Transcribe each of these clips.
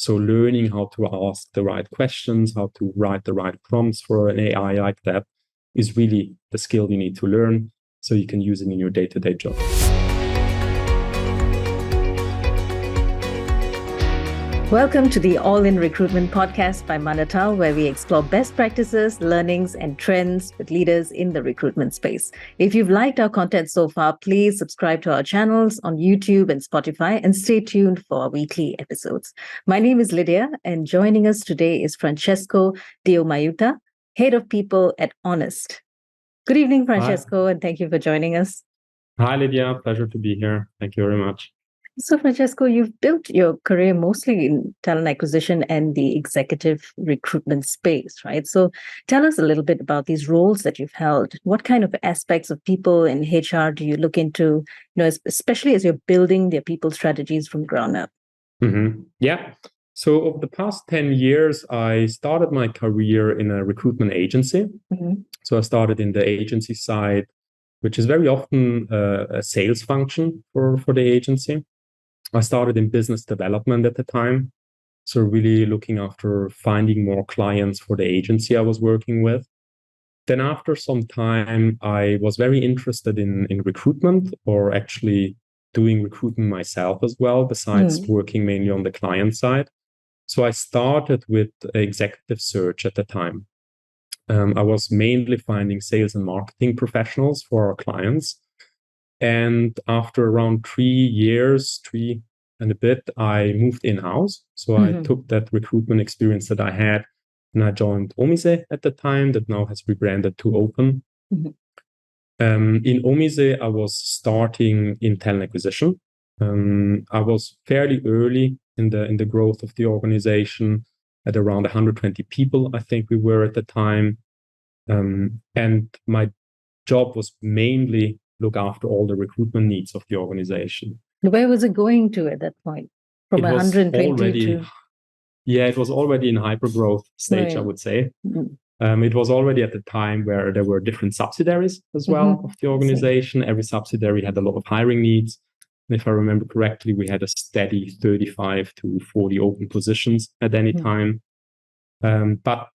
So learning how to ask the right questions, how to write the right prompts for an AI like that is really the skill you need to learn so you can use it in your day-to-day job. Welcome to the All-in Recruitment podcast by Manatal, where we explore best practices, learnings, and trends with leaders in the recruitment space. If you've liked our content so far, please subscribe to our channels on YouTube and Spotify and stay tuned for our weekly episodes. My name is Lydia, and joining us today is Francesco Diomaiuta, Head of People at Honest. Good evening, Francesco, and thank you for joining us. Hi, Lydia. Pleasure to be here. Thank you very much. So, Francesco, you've built your career mostly in talent acquisition and the executive recruitment space, right? So tell us a little bit about these roles that you've held. What kind of aspects of people in HR do you look into, especially as you're building their people strategies from ground up? Mm-hmm. Yeah. So over the past 10 years, I started my career in a recruitment agency. Mm-hmm. So I started in the agency side, which is very often a sales function for the agency. I started in business development at the time. So really looking after finding more clients for the agency I was working with. Then after some time, I was very interested in recruitment, or actually doing recruitment myself as well, besides working mainly on the client side. So I started with executive search at the time. I was mainly finding sales and marketing professionals for our clients. And after around 3 years, 3 and a bit, I moved in-house. So I took that recruitment experience that I had, and I joined Omise at the time, that now has rebranded to Open. In Omise, I was starting in talent acquisition. I was fairly early in the growth of the organization, at around 120 people, I think we were at the time. And my job was mainly look after all the recruitment needs of the organization. Where was it going to at that point? From 120 to... Yeah, it was already in hypergrowth stage, right. I would say. It was already at the time where there were different subsidiaries as well of the organization. Every subsidiary had a lot of hiring needs. And if I remember correctly, we had a steady 35 to 40 open positions at any time. But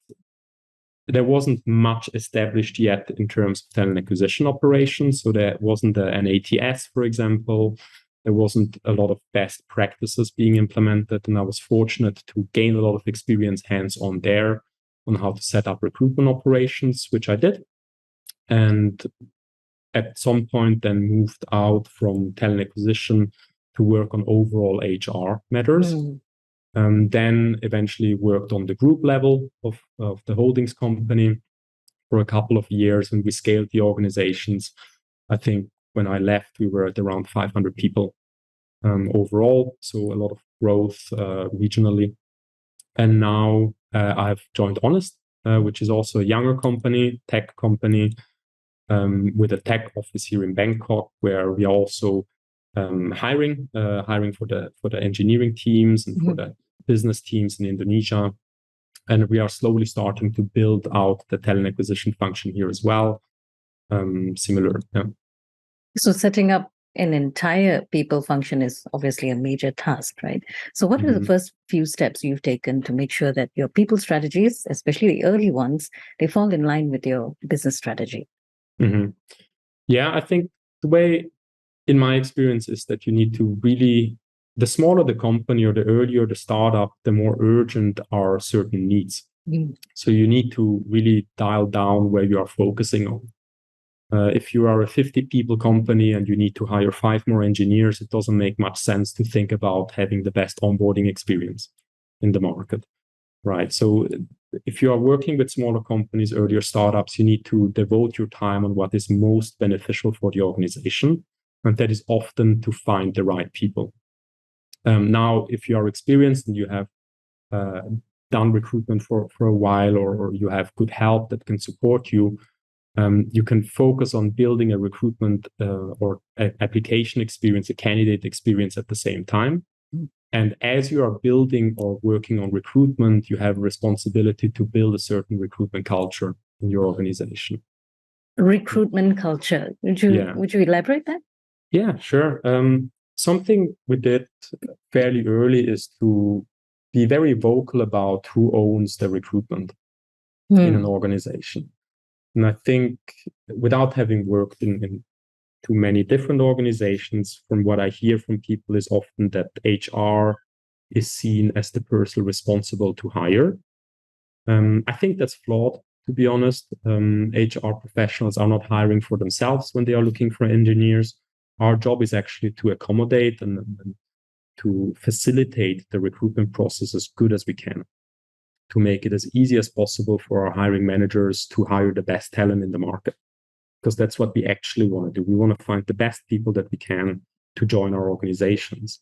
there wasn't much established yet in terms of talent acquisition operations. So there wasn't an ATS, for example. There wasn't a lot of best practices being implemented. And I was fortunate to gain a lot of experience hands-on there on how to set up recruitment operations, which I did. And at some point then moved out from talent acquisition to work on overall HR matters. Then eventually worked on the group level of the holdings company for a couple of years, and we scaled the organizations. I think when I left, we were at around 500 people overall, so a lot of growth regionally. And now I've joined Honest, which is also a younger company, tech company, with a tech office here in Bangkok, where we are also hiring for the engineering teams and for the business teams in Indonesia. And we are slowly starting to build out the talent acquisition function here as well. Similar. Yeah. So setting up an entire people function is obviously a major task, right? So what are the first few steps you've taken to make sure that your people strategies, especially the early ones, they fall in line with your business strategy? Yeah, I think the way, in my experience, is that you need to really, the smaller the company or the earlier the startup, the more urgent are certain needs. So you need to really dial down where you are focusing on. If you are a 50 people company and you need to hire 5 more engineers, it doesn't make much sense to think about having the best onboarding experience in the market, right? So if you are working with smaller companies, earlier startups, you need to devote your time on what is most beneficial for the organization. And that is often to find the right people. Now, if you are experienced and you have done recruitment for a while, or you have good help that can support you, you can focus on building a recruitment or application experience, a candidate experience at the same time. And as you are building or working on recruitment, you have a responsibility to build a certain recruitment culture in your organization. Recruitment culture. Would you elaborate that? Yeah, sure. Something we did fairly early is to be very vocal about who owns the recruitment in an organization. And I think without having worked in too many different organizations, from what I hear from people is often that HR is seen as the person responsible to hire. I think that's flawed, to be honest. HR professionals are not hiring for themselves when they are looking for engineers. Our job is actually to accommodate and to facilitate the recruitment process as good as we can, to make it as easy as possible for our hiring managers to hire the best talent in the market. Because that's what we actually want to do. We want to find the best people that we can to join our organizations.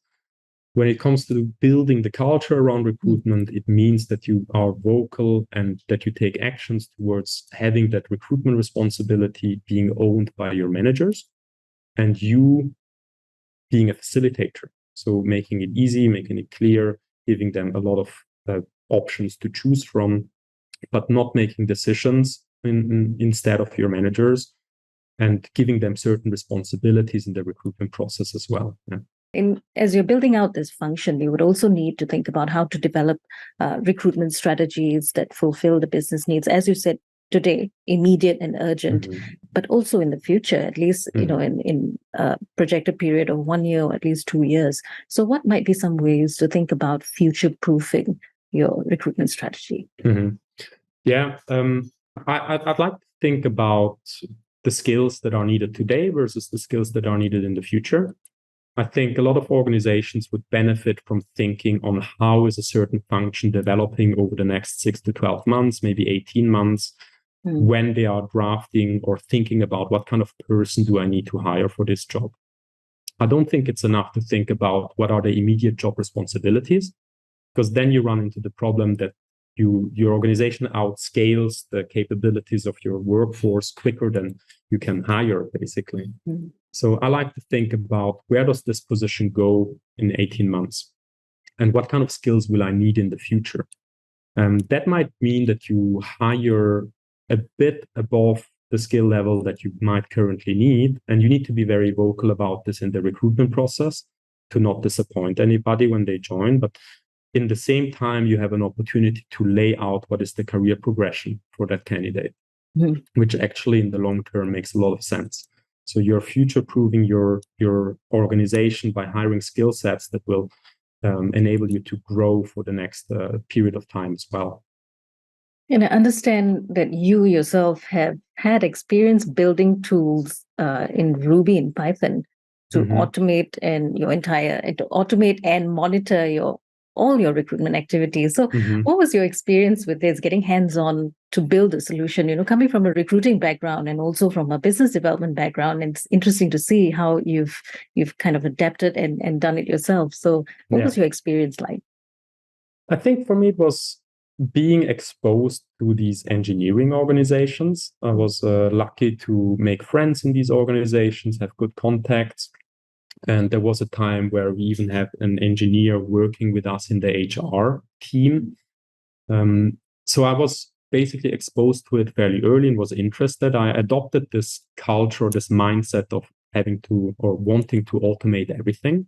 When it comes to building the culture around recruitment, it means that you are vocal and that you take actions towards having that recruitment responsibility being owned by your managers and you being a facilitator. So making it easy, making it clear, giving them a lot of options to choose from, but not making decisions instead of your managers, and giving them certain responsibilities in the recruitment process as well. Yeah. As you're building out this function, you would also need to think about how to develop recruitment strategies that fulfill the business needs, as you said today, immediate and urgent, but also in the future, at least in a projected period of 1 year or at least 2 years. So what might be some ways to think about future-proofing your recruitment strategy? Yeah, I'd like to think about the skills that are needed today versus the skills that are needed in the future. I think a lot of organizations would benefit from thinking on how is a certain function developing over the next 6 to 12 months, maybe 18 months, when they are drafting or thinking about what kind of person do I need to hire for this job. I don't think it's enough to think about what are the immediate job responsibilities, because then you run into the problem that your organization outscales the capabilities of your workforce quicker than you can hire, basically. So I like to think about where does this position go in 18 months and what kind of skills will I need in the future? That might mean that you hire a bit above the skill level that you might currently need. And you need to be very vocal about this in the recruitment process to not disappoint anybody when they join. But in the same time, you have an opportunity to lay out what is the career progression for that candidate, which actually in the long term makes a lot of sense. So you're future-proofing your organization by hiring skill sets that will enable you to grow for the next period of time as well. And I understand that you yourself have had experience building tools in Ruby and Python to automate and monitor all your recruitment activities. So what was your experience with this, getting hands-on to build a solution, coming from a recruiting background and also from a business development background? And it's interesting to see how you've kind of adapted and done it yourself. So what was your experience like? I think for me, it was being exposed to these engineering organizations. I was lucky to make friends in these organizations, have good contacts. And there was a time where we even had an engineer working with us in the HR team. So I was basically exposed to it fairly early and was interested. I adopted this culture, this mindset of having to or wanting to automate everything.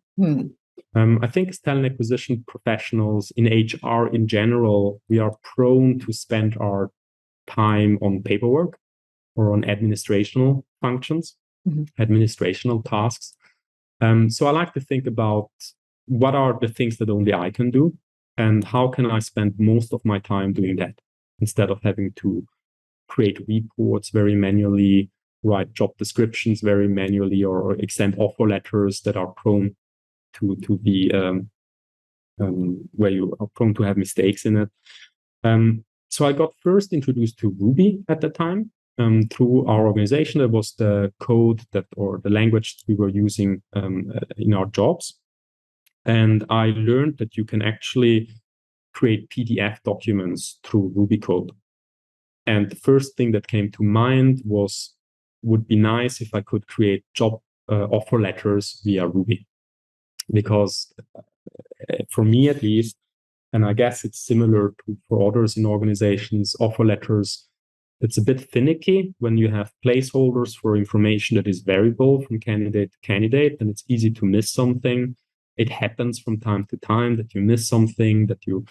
I think as talent acquisition professionals in HR in general, we are prone to spend our time on paperwork or on administrational functions, administrational tasks. So I like to think about what are the things that only I can do and how can I spend most of my time doing that instead of having to create reports very manually, write job descriptions very manually, or extend offer letters that are prone to be where you are prone to have mistakes in it. So I got first introduced to Ruby at the time. Through our organization, that was the code or the language we were using in our jobs. And I learned that you can actually create PDF documents through Ruby code. And the first thing that came to mind would be nice if I could create job offer letters via Ruby. Because for me at least, and I guess it's similar for others in organizations, offer letters, it's a bit finicky when you have placeholders for information that is variable from candidate to candidate, and it's easy to miss something. it happens from time to time that you miss something, that you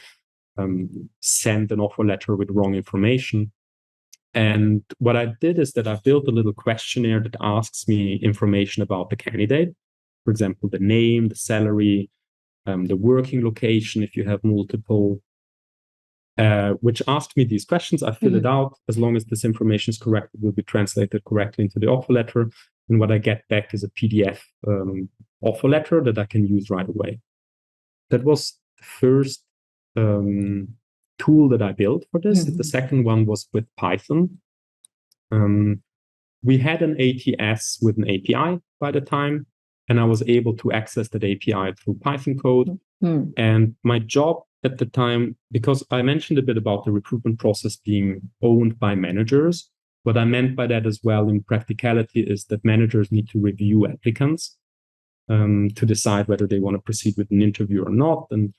send an offer letter with wrong information. And what I did is that I built a little questionnaire that asks me information about the candidate. For example, the name, the salary, the working location, if you have multiple, which asked me these questions. I fill it out. As long as this information is correct, it will be translated correctly into the offer letter. And what I get back is a PDF offer letter that I can use right away. That was the first tool that I built for this. The second one was with Python. We had an ATS with an API by the time, and I was able to access that API through Python code. And my job at the time, because I mentioned a bit about the recruitment process being owned by managers, what I meant by that as well in practicality is that managers need to review applicants to decide whether they want to proceed with an interview or not. And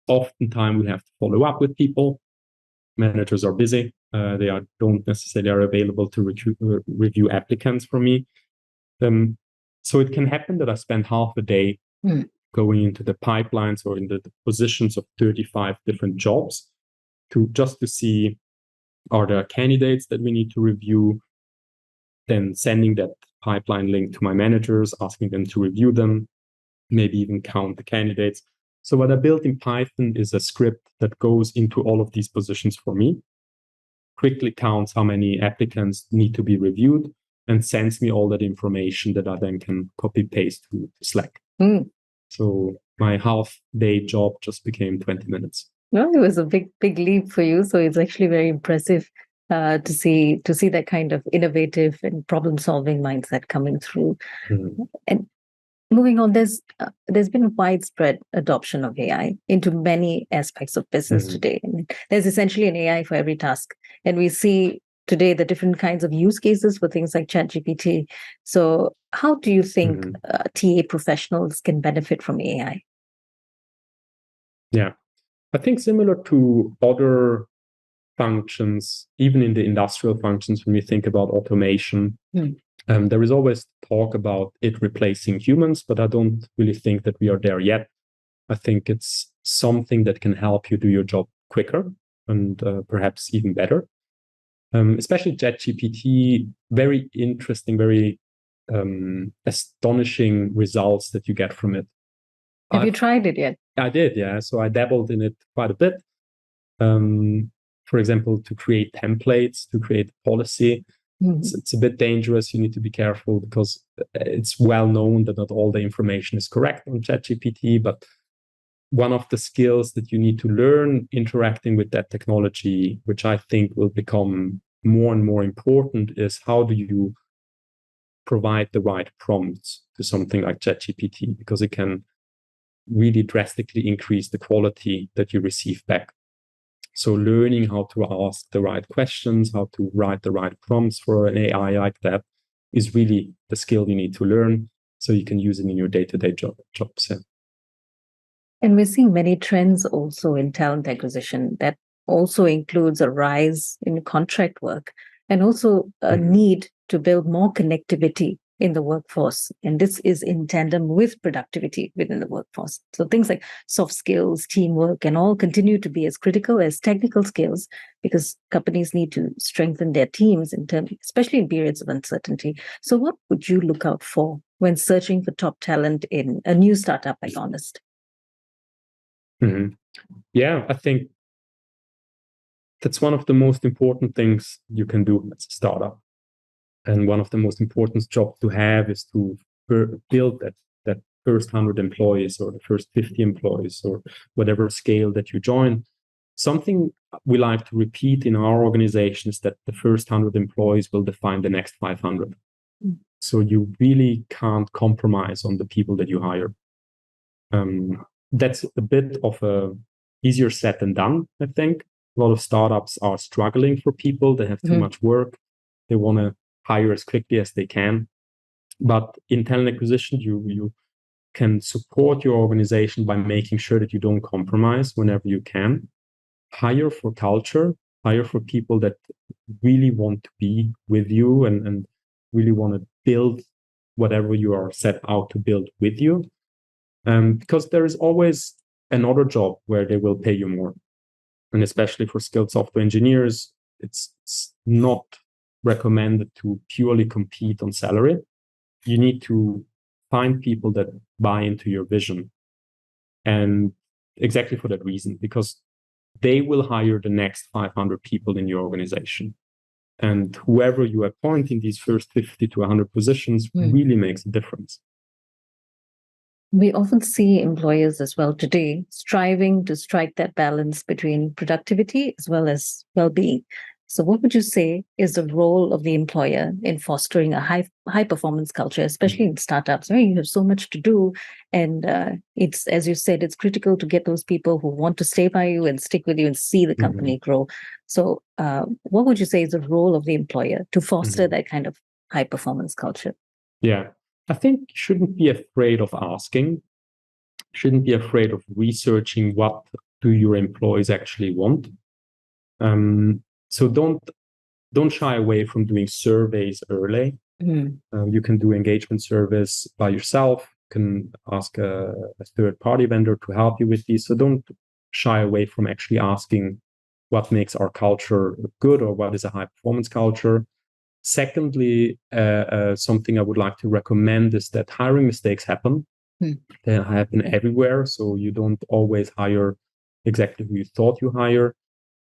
oftentimes we have to follow up with people. Managers are busy. They don't necessarily are available to review applicants for me. So it can happen that I spend half a day going into the pipelines or in the positions of 35 different jobs just to see, are there candidates that we need to review, then sending that pipeline link to my managers, asking them to review them, maybe even count the candidates. So what I built in Python is a script that goes into all of these positions for me, quickly counts how many applicants need to be reviewed, and sends me all that information that I then can copy paste to Slack. So my half-day job just became 20 minutes. No, it was a big leap for you. So it's actually very impressive to see that kind of innovative and problem-solving mindset coming through. And moving on, there's been widespread adoption of AI into many aspects of business today. I mean, there's essentially an AI for every task, and we see today the different kinds of use cases for things like ChatGPT. So how do you think TA professionals can benefit from AI? Yeah, I think similar to other functions, even in the industrial functions, when we think about automation, there is always talk about it replacing humans, but I don't really think that we are there yet. I think it's something that can help you do your job quicker and perhaps even better. Especially ChatGPT, very interesting, very astonishing results that you get from it. Have you tried it yet? I did, yeah. So I dabbled in it quite a bit. For example, to create templates, to create policy. It's a bit dangerous. You need to be careful because it's well known that not all the information is correct on ChatGPT, but one of the skills that you need to learn interacting with that technology, which I think will become more and more important, is how do you provide the right prompts to something like ChatGPT, because it can really drastically increase the quality that you receive back. So learning how to ask the right questions, how to write the right prompts for an AI like that is really the skill you need to learn so you can use it in your day-to-day jobs. Yeah. And we're seeing many trends also in talent acquisition that also includes a rise in contract work and also a need to build more connectivity in the workforce. And this is in tandem with productivity within the workforce. So things like soft skills, teamwork, and all continue to be as critical as technical skills because companies need to strengthen their teams especially in periods of uncertainty. So what would you look out for when searching for top talent in a new startup like Honest? Yeah, I think that's one of the most important things you can do as a startup. And one of the most important jobs to have is to build that first 100 employees or the first 50 employees or whatever scale that you join. Something we like to repeat in our organization is that the first 100 employees will define the next 500. So you really can't compromise on the people that you hire. That's a bit of a easier said than done, I think. A lot of startups are struggling for people. They have too much work. They want to hire as quickly as they can. But in talent acquisition, you can support your organization by making sure that you don't compromise whenever you can. Hire for culture, hire for people that really want to be with you and really want to build whatever you are set out to build with you. Because there is always another job where they will pay you more. And especially for skilled software engineers, it's not recommended to purely compete on salary. You need to find people that buy into your vision. And exactly for that reason, because they will hire the next 500 people in your organization. And whoever you appoint in these first 50 to 100 positions really makes a difference. We often see employers as well today striving to strike that balance between productivity as well as well-being. So what would you say is the role of the employer in fostering a high performance culture, especially in startups, where you have so much to do? And it's, as you said, it's critical to get those people who want to stay by you and stick with you and see the company grow. So what would you say is the role of the employer to foster that kind of high performance culture? Yeah. I think you shouldn't be afraid of asking, shouldn't be afraid of researching what do your employees actually want. So don't shy away from doing surveys early. You can do engagement surveys by yourself. You can ask a third-party vendor to help you with these. So don't shy away from actually asking what makes our culture good or what is a high-performance culture. Secondly, something I would like to recommend is that hiring mistakes happen. They happen everywhere. So you don't always hire exactly who you thought you hire.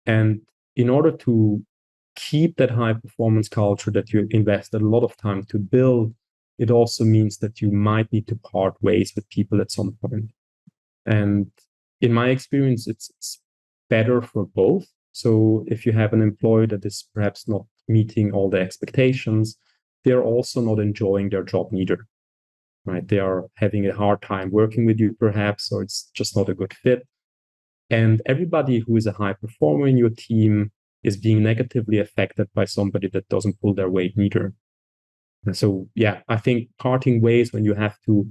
And in order to keep that high performance culture that you invested a lot of time to build, it also means that you might need to part ways with people at some point. And in my experience, it's better for both. So if you have an employee that is perhaps not meeting all the expectations, they're also not enjoying their job neither, right? They are having a hard time working with you perhaps, or it's just not a good fit. And everybody who is a high performer in your team is being negatively affected by somebody that doesn't pull their weight neither. And so, yeah, I think parting ways when you have to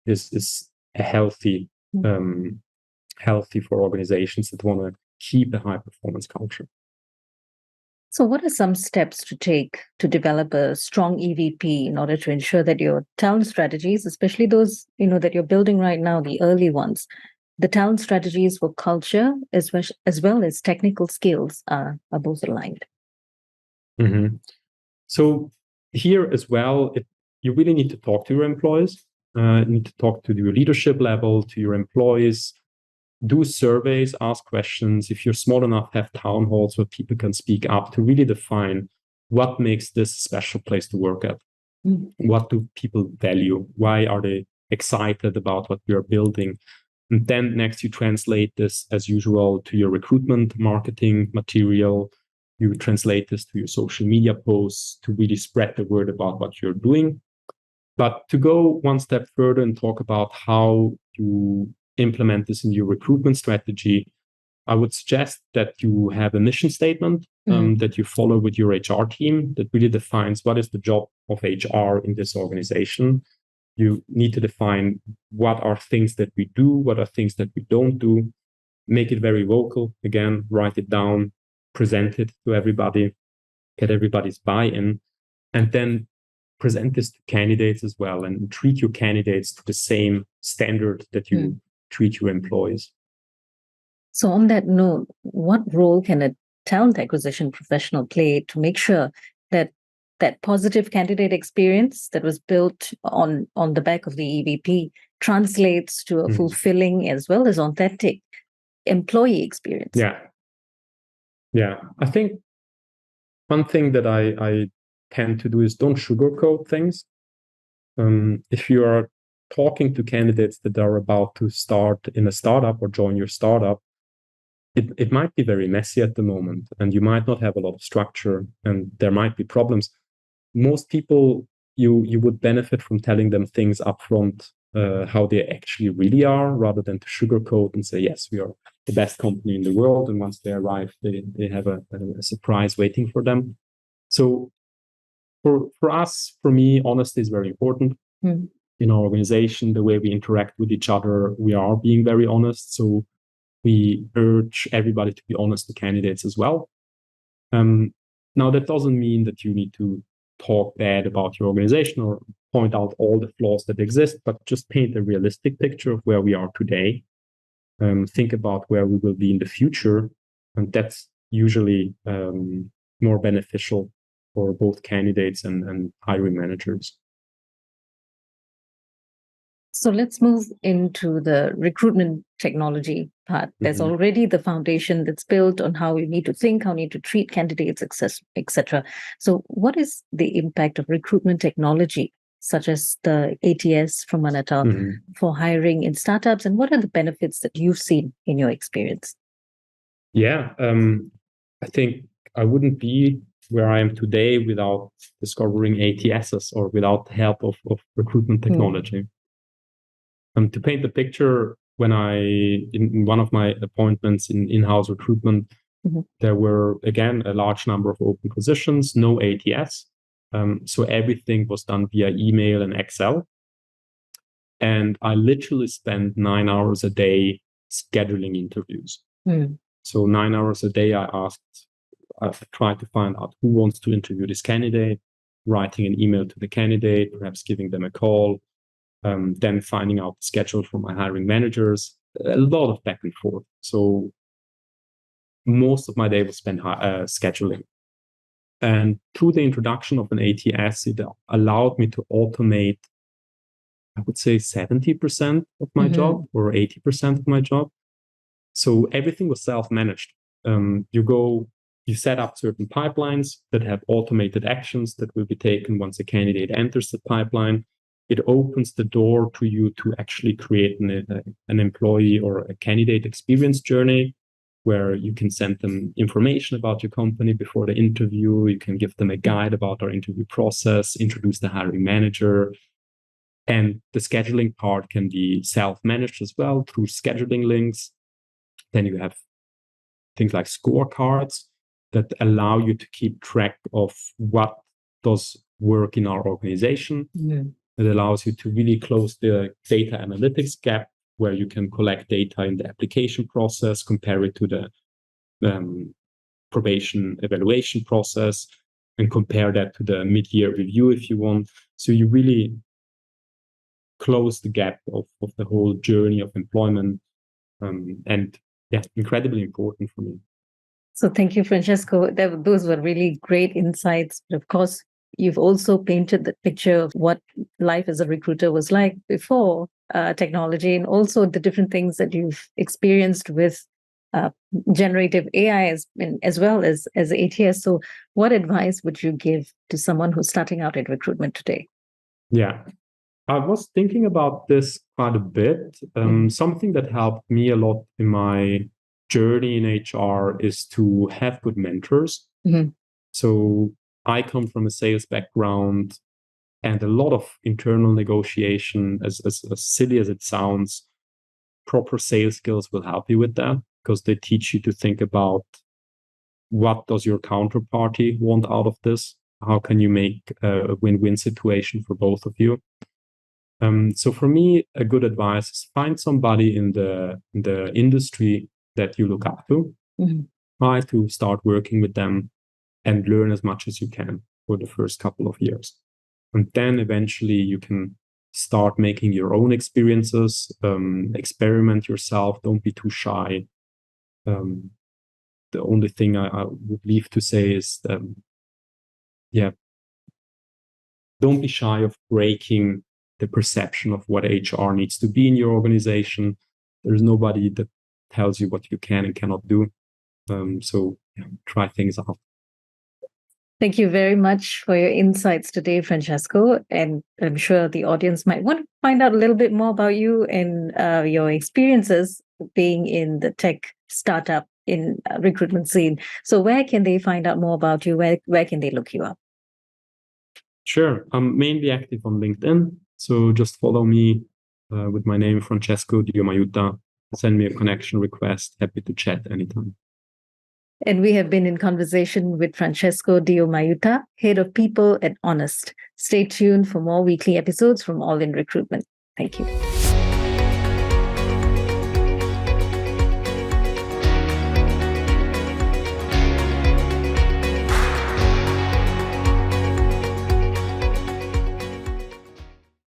is a healthy for organizations that want to keep a high performance culture. So what are some steps to take to develop a strong EVP in order to ensure that your talent strategies, especially those, that you're building right now, the early ones, the talent strategies for culture as well as technical skills are both aligned? So here as well, you really need to talk to your employees. You need to talk to your leadership level, to your employees. Do surveys, ask questions. If you're small enough, have town halls where people can speak up to really define what makes this a special place to work at. What do people value? Why are they excited about what we are building? And then next, you translate this as usual to your recruitment marketing material. You translate this to your social media posts to really spread the word about what you're doing. But to go one step further and talk about how you implement this in your recruitment strategy, I would suggest that you have a mission statement that you follow with your HR team that really defines what is the job of HR in this organization. You need to define what are things that we do, what are things that we don't do, make it very vocal. Again, write it down, present it to everybody, get everybody's buy-in, and then present this to candidates as well and treat your candidates to the same standard that you treat your employees. So on that note, what role can a talent acquisition professional play to make sure that that positive candidate experience that was built on the back of the EVP translates to a fulfilling as well as authentic employee experience? Yeah. I think one thing that I tend to do is don't sugarcoat things. If you are talking to candidates that are about to start in a startup or join your startup, it might be very messy at the moment, and you might not have a lot of structure, and there might be problems. Most people, you would benefit from telling them things upfront, how they actually really are, rather than to sugarcoat and say, yes, we are the best company in the world. And once they arrive, they have a surprise waiting for them. So for us, for me, honesty is very important. In our organization, the way we interact with each other, we are being very honest. So we urge everybody to be honest to candidates as well. Now, that doesn't mean that you need to talk bad about your organization or point out all the flaws that exist, but just paint a realistic picture of where we are today. Think about where we will be in the future. And that's usually more beneficial for both candidates and hiring managers. So let's move into the recruitment technology part. There's already the foundation that's built on how you need to think, how you need to treat candidates, etc. So what is the impact of recruitment technology, such as the ATS from Manatal, for hiring in startups? And what are the benefits that you've seen in your experience? Yeah, I think I wouldn't be where I am today without discovering ATSs or without the help of recruitment technology. To paint the picture, when in one of my appointments in in-house recruitment, there were, again, a large number of open positions, no ATS. So everything was done via email and Excel. And I literally spent 9 hours a day scheduling interviews. So 9 hours a day, I tried to find out who wants to interview this candidate, writing an email to the candidate, perhaps giving them a call, then finding out the schedule from my hiring managers, a lot of back and forth. So most of my day was spent scheduling. And through the introduction of an ATS, it allowed me to automate, I would say, 70% of my job or 80% of my job. So everything was self-managed. You set up certain pipelines that have automated actions that will be taken once a candidate enters the pipeline. It opens the door to you to actually create an employee or a candidate experience journey where you can send them information about your company before the interview. You can give them a guide about our interview process, introduce the hiring manager. And the scheduling part can be self-managed as well through scheduling links. Then you have things like scorecards that allow you to keep track of what does work in our organization. It allows you to really close the data analytics gap where you can collect data in the application process, compare it to the probation evaluation process, and compare that to the mid-year review if you want. So you really close the gap of the whole journey of employment. And yeah, incredibly important for me. So thank you, Francesco. Those were really great insights. But of course, you've also painted the picture of what life as a recruiter was like before technology, and also the different things that you've experienced with generative AI as well as ATS. So what advice would you give to someone who's starting out in recruitment today? Yeah, I was thinking about this quite a bit. Something that helped me a lot in my journey in HR is to have good mentors. So I come from a sales background, and a lot of internal negotiation, as silly as it sounds, proper sales skills will help you with that, because they teach you to think about what does your counterparty want out of this? How can you make a win-win situation for both of you? So for me, a good advice is find somebody in the industry that you look up to. Try to start working with them and learn as much as you can for the first couple of years. And then eventually you can start making your own experiences, experiment yourself. Don't be too shy. The only thing I would leave to say is, don't be shy of breaking the perception of what HR needs to be in your organization. There's nobody that tells you what you can and cannot do. So try things out. Thank you very much for your insights today, Francesco. And I'm sure the audience might want to find out a little bit more about you and your experiences being in the tech startup in recruitment scene. So where can they find out more about you? Where can they look you up? Sure. I'm mainly active on LinkedIn. So just follow me with my name, Francesco Diomaiuta. Send me a connection request. Happy to chat anytime. And we have been in conversation with Francesco Diomaiuta, Head of People at Honest. Stay tuned for more weekly episodes from All in Recruitment. Thank you.